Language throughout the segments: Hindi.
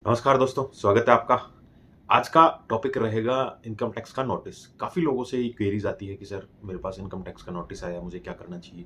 नमस्कार दोस्तों, स्वागत है आपका। आज का टॉपिक रहेगा इनकम टैक्स का नोटिस। काफ़ी लोगों से ये क्वेरीज आती है कि सर मेरे पास इनकम टैक्स का नोटिस आया, मुझे क्या करना चाहिए।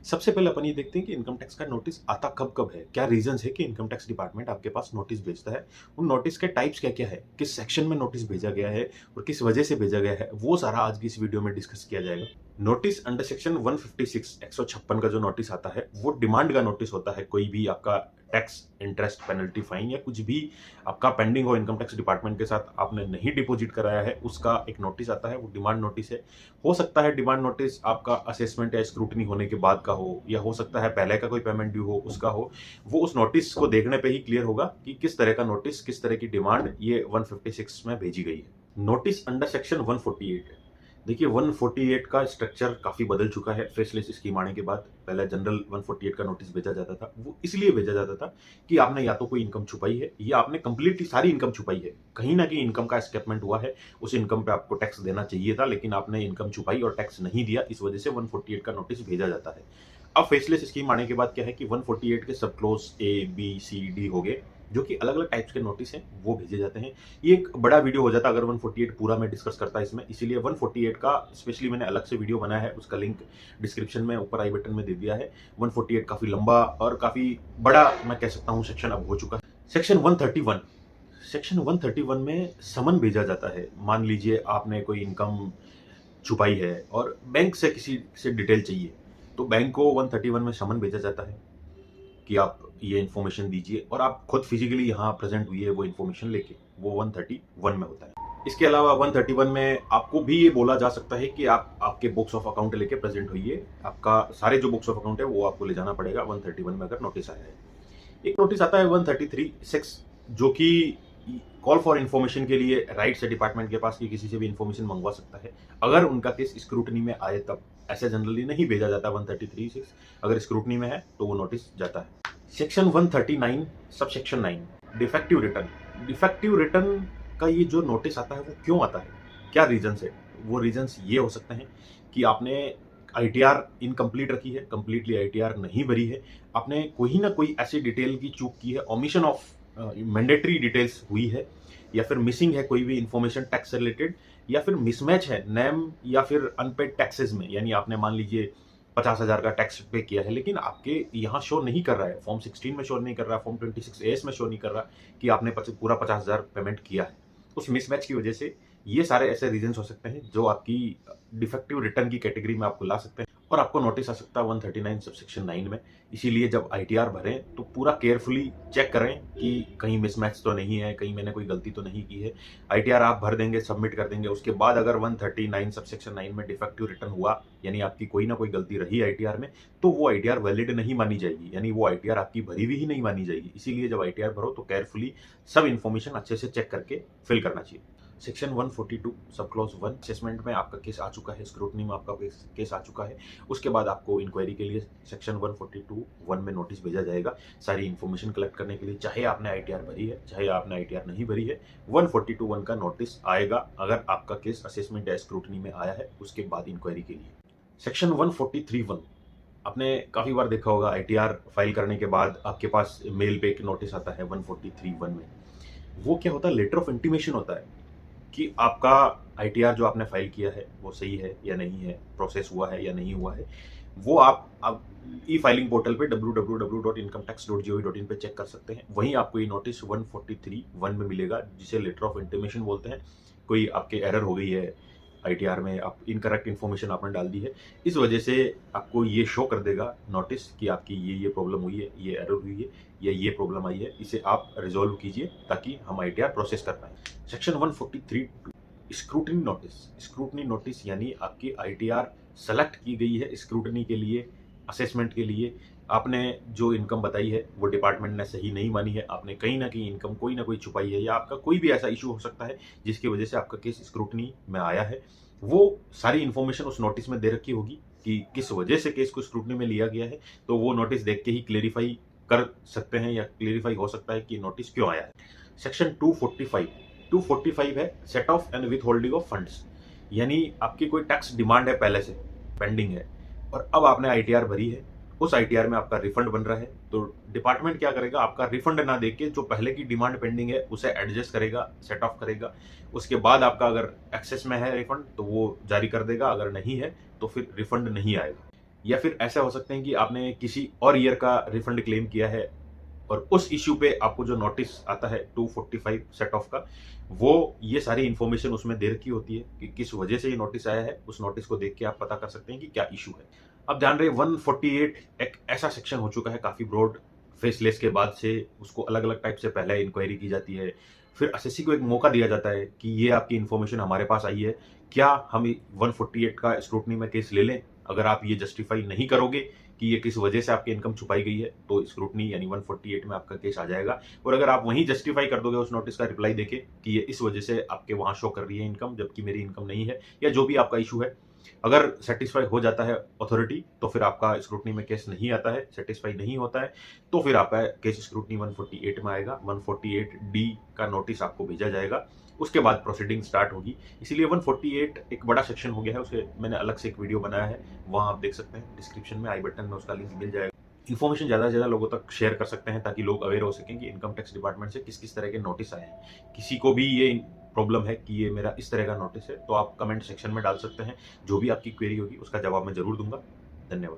सबसे पहले अपन ये देखते हैं कि इनकम टैक्स का नोटिस आता कब कब है, क्या रीजंस है कि इनकम टैक्स डिपार्टमेंट आपके पास नोटिस भेजता है। उन नोटिस के टाइप्स क्या क्या है, किस सेक्शन में नोटिस भेजा गया है और किस वजह से भेजा गया है, वो सारा आज की इस वीडियो में डिस्कस किया जाएगा। नोटिस अंडर सेक्शन 156 156 का जो नोटिस आता है वो डिमांड का नोटिस होता है। कोई भी आपका टैक्स, इंटरेस्ट, पेनल्टी, फाइन या कुछ भी आपका पेंडिंग हो इनकम टैक्स डिपार्टमेंट के साथ, आपने नहीं डिपॉजिट कराया है, उसका एक नोटिस आता है, वो डिमांड नोटिस है। हो सकता है डिमांड नोटिस आपका असेसमेंट या स्क्रूटनी होने के बाद का हो, या हो सकता है पहले का कोई पेमेंट ड्यू हो उसका हो। वो उस नोटिस को देखने पे ही क्लियर होगा कि किस तरह का नोटिस, किस तरह की डिमांड ये 156 में भेजी गई है। नोटिस अंडर सेक्शन 148 है। देखिए 148 का स्ट्रक्चर काफी बदल चुका है फेसलेस स्कीम आने के बाद। पहले जनरल 148 का नोटिस भेजा जाता था, वो इसलिए भेजा जाता था कि आपने या तो कोई इनकम छुपाई है या आपने कंप्लीटली सारी इनकम छुपाई है, कहीं ना कहीं इनकम का एस्केपमेंट हुआ है, उस इनकम पे आपको टैक्स देना चाहिए था लेकिन आपने इनकम छुपाई और टैक्स नहीं दिया, इस वजह से 148 का नोटिस भेजा जाता है। अब फेसलेस स्कीम आने के बाद क्या है कि 148 के सब close A B C D हो गए, जो कि अलग अलग टाइप्स के नोटिस हैं वो भेजे जाते हैं। ये एक बड़ा वीडियो हो जाता अगर 148 पूरा मैं डिस्कस करता इसमें, इसीलिए 148 का स्पेशली मैंने अलग से वीडियो बनाया है, उसका लिंक डिस्क्रिप्शन में ऊपर आई बटन में दे दिया है। 148 काफी लंबा और काफी बड़ा मैं कह सकता हूँ सेक्शन अब हो चुका है। सेक्शन 131, सेक्शन 131 में समन भेजा जाता है। मान लीजिए आपने कोई इनकम छुपाई है और बैंक से किसी से डिटेल चाहिए, तो बैंक को 131 में समन भेजा जाता है कि आप ये इन्फॉर्मेशन दीजिए, और आप खुद फिजिकली यहाँ प्रेजेंट हुई है वो इन्फॉर्मेशन लेके, वो 131 में होता है। इसके अलावा 131 में आपको भी ये बोला जा सकता है कि आप आपके बुक्स ऑफ अकाउंट लेके प्रेजेंट होइए, आपका सारे जो बुक्स ऑफ अकाउंट है वो आपको ले जाना पड़ेगा 131 में अगर नोटिस आया है। एक नोटिस आता है 133(6) जो कि कॉल फॉर इन्फॉर्मेशन के लिए राइट से डिपार्टमेंट के पास कि किसी से भी इन्फॉर्मेशन मंगवा सकता है अगर उनका केस स्क्रूटनी में आए तब। ऐसे जनरली नहीं भेजा जाता 133(6), अगर स्क्रूटनी में है तो वो नोटिस जाता है। Section 139 sub section 9, defective return. Defective return का ये जो नोटिस आता है वो क्यों आता है, क्या रीजंस है। वो रीजंस ये हो सकते हैं कि आपने आईटीआर इनकम्प्लीट रखी है, कंप्लीटली आईटीआर नहीं भरी है, आपने कोई ना कोई ऐसी डिटेल की चूक की है, ओमिशन ऑफ मैंडेटरी डिटेल्स हुई है, या फिर मिसिंग है कोई भी इंफॉर्मेशन टैक्स से रिलेटेड, या फिर मिसमैच है नेम या फिर अनपेड टैक्सेस में। यानी आपने मान लीजिए 50,000 का टैक्स पे किया है लेकिन आपके यहाँ शो नहीं कर रहा है, फॉर्म 16 में शो नहीं कर रहा, फॉर्म 26(a) में शो नहीं कर रहा कि आपने पूरा 50,000 पेमेंट किया है। उस मिसमैच की वजह से ये सारे ऐसे रीजंस हो सकते हैं जो आपकी डिफेक्टिव रिटर्न की कैटेगरी में आपको ला सकते हैं और आपको नोटिस आ सकता है 139 सबसेक्शन 9 में। इसीलिए जब आईटीआर भरें तो पूरा केयरफुली चेक करें कि कहीं मिसमैच तो नहीं है, कहीं मैंने कोई गलती तो नहीं की है। आईटीआर आप भर देंगे, सबमिट कर देंगे, उसके बाद अगर 139 सबसेक्शन 9 में डिफेक्टिव रिटर्न हुआ, यानी आपकी कोई ना कोई गलती रही आईटीआर में, तो वो आईटीआर वैलिड नहीं मानी जाएगी, यानी वो आईटीआर आपकी भरी हुई ही नहीं मानी जाएगी। इसीलिए जब आईटीआर भरो तो केयरफुली सब इन्फॉर्मेशन अच्छे से चेक करके फिल करना चाहिए। सेक्शन 142 सब क्लॉज 1, असेसमेंट में आपका केस आ चुका है, स्क्रूटनी में आपका केस आ चुका है, उसके बाद आपको इंक्वायरी के लिए सेक्शन 142(1) में नोटिस भेजा जाएगा सारी इन्फॉर्मेशन कलेक्ट करने के लिए। चाहे आपने आईटीआर भरी है, चाहे आपने आईटीआर नहीं भरी है, 142(1) का नोटिस आएगा अगर आपका केस असेसमेंट या स्क्रूटनी में आया है, उसके बाद इंक्वायरी के लिए। सेक्शन 143(1), आपने काफी बार देखा होगा आईटीआर फाइल करने के बाद आपके पास मेल पे एक नोटिस आता है 143(1) में। वो क्या होता है, लेटर ऑफ इंटीमेशन होता है कि आपका आईटीआर जो आपने फाइल किया है वो सही है या नहीं है, प्रोसेस हुआ है या नहीं हुआ है। वो आप ई फाइलिंग पोर्टल पे www.incometax.gov.in पे चेक कर सकते हैं। वहीं आपको ये नोटिस 143(1) में मिलेगा, जिसे लेटर ऑफ इंटीमेशन बोलते हैं। कोई आपके एरर हो गई है आईटीआर में, आप इनकरेक्ट इन्फॉर्मेशन आपने डाल दी है, इस वजह से आपको ये शो कर देगा नोटिस कि आपकी ये प्रॉब्लम हुई है, ये एरर हुई है या ये प्रॉब्लम आई है, इसे आप रिजॉल्व कीजिए ताकि हम आईटीआर प्रोसेस कर पाए। Section 143(2), scrutiny notice. Scrutiny notice यानी आपकी आईटीआर सेलेक्ट की गई है स्क्रूटनी के लिए, असेसमेंट के लिए। आपने जो इनकम बताई है वो डिपार्टमेंट ने सही नहीं मानी है, आपने कहीं ना कहीं इनकम कोई ना कोई छुपाई है, या आपका कोई भी ऐसा इशू हो सकता है जिसकी वजह से आपका केस स्क्रूटनी में आया है। वो सारी इन्फॉर्मेशन उस नोटिस में दे रखी होगी कि किस वजह से केस को स्क्रूटनी में लिया गया है, तो वो नोटिस देख के ही क्लेरिफाई कर सकते हैं या क्लेरिफाई हो सकता है कि नोटिस क्यों आया है। सेक्शन 245 है set of and with holding of funds. यानी आपकी कोई टैक्स डिमांड है, पहले से पेंडिंग है और अब आपने आईटीआर भरी है, उस आईटीआर में आपका रिफंड बन रहा है, तो डिपार्टमेंट क्या करेगा, आपका रिफंड ना देके जो पहले की डिमांड पेंडिंग है उसे एडजस्ट करेगा, सेट ऑफ करेगा। उसके बाद आपका अगर एक्सेस में है रिफंड तो वो जारी कर देगा, अगर नहीं है तो फिर रिफंड नहीं आएगा। या फिर ऐसा हो सकते हैं कि आपने किसी और ईयर का रिफंड क्लेम किया है और उस इश्यू पे आपको जो नोटिस आता है 245 सेट ऑफ का, वो ये सारी इंफॉर्मेशन उसमें दे रखी होती है कि किस वजह से ये नोटिस आया है। उस नोटिस को देख के आप पता कर सकते हैं कि क्या इशू है। अब ध्यान रहे 148 एक ऐसा सेक्शन हो चुका है काफी ब्रॉड, फेसलेस के बाद से उसको अलग अलग टाइप से पहले इंक्वायरी की जाती है, फिर एसएससी को एक मौका दिया जाता है कि ये आपकी इन्फॉर्मेशन हमारे पास आई है, क्या हम 148 का स्क्रूटनी में केस ले लें। अगर आप ये जस्टिफाई नहीं करोगे कि ये किस वजह से आपकी इनकम छुपाई गई है तो स्क्रूटनी यानी 148 में आपका केस आ जाएगा। और अगर आप वहीं जस्टिफाई कर दोगे उस नोटिस का रिप्लाई देके कि ये इस वजह से आपके वहां शो कर रही है इनकम जबकि मेरी इनकम नहीं है, या जो भी आपका इशू है, अगर सेटिस्फाई हो जाता है अथॉरिटी तो फिर आपका स्क्रूटनी में केस नहीं आता है। सेटिस्फाई नहीं होता है तो फिर आपका केस स्क्रूटनी 148 में आएगा। 148 डी का नोटिस आपको भेजा जाएगा, उसके बाद प्रोसीडिंग स्टार्ट होगी। इसीलिए 148 एक बड़ा सेक्शन हो गया है, उसे मैंने अलग से एक वीडियो बनाया है, वहां आप देख सकते हैं, डिस्क्रिप्शन में आई बटन में उसका लिंक मिल जाएगा। इन्फॉर्मेशन ज़्यादा से ज़्यादा लोगों तक शेयर कर सकते हैं ताकि लोग अवेयर हो सकें कि इनकम टैक्स डिपार्टमेंट से किस किस तरह के नोटिस आए हैं। किसी को भी ये प्रॉब्लम है कि ये मेरा इस तरह का नोटिस है तो आप कमेंट सेक्शन में डाल सकते हैं। जो भी आपकी क्वेरी होगी उसका जवाब मैं जरूर दूंगा। धन्यवाद।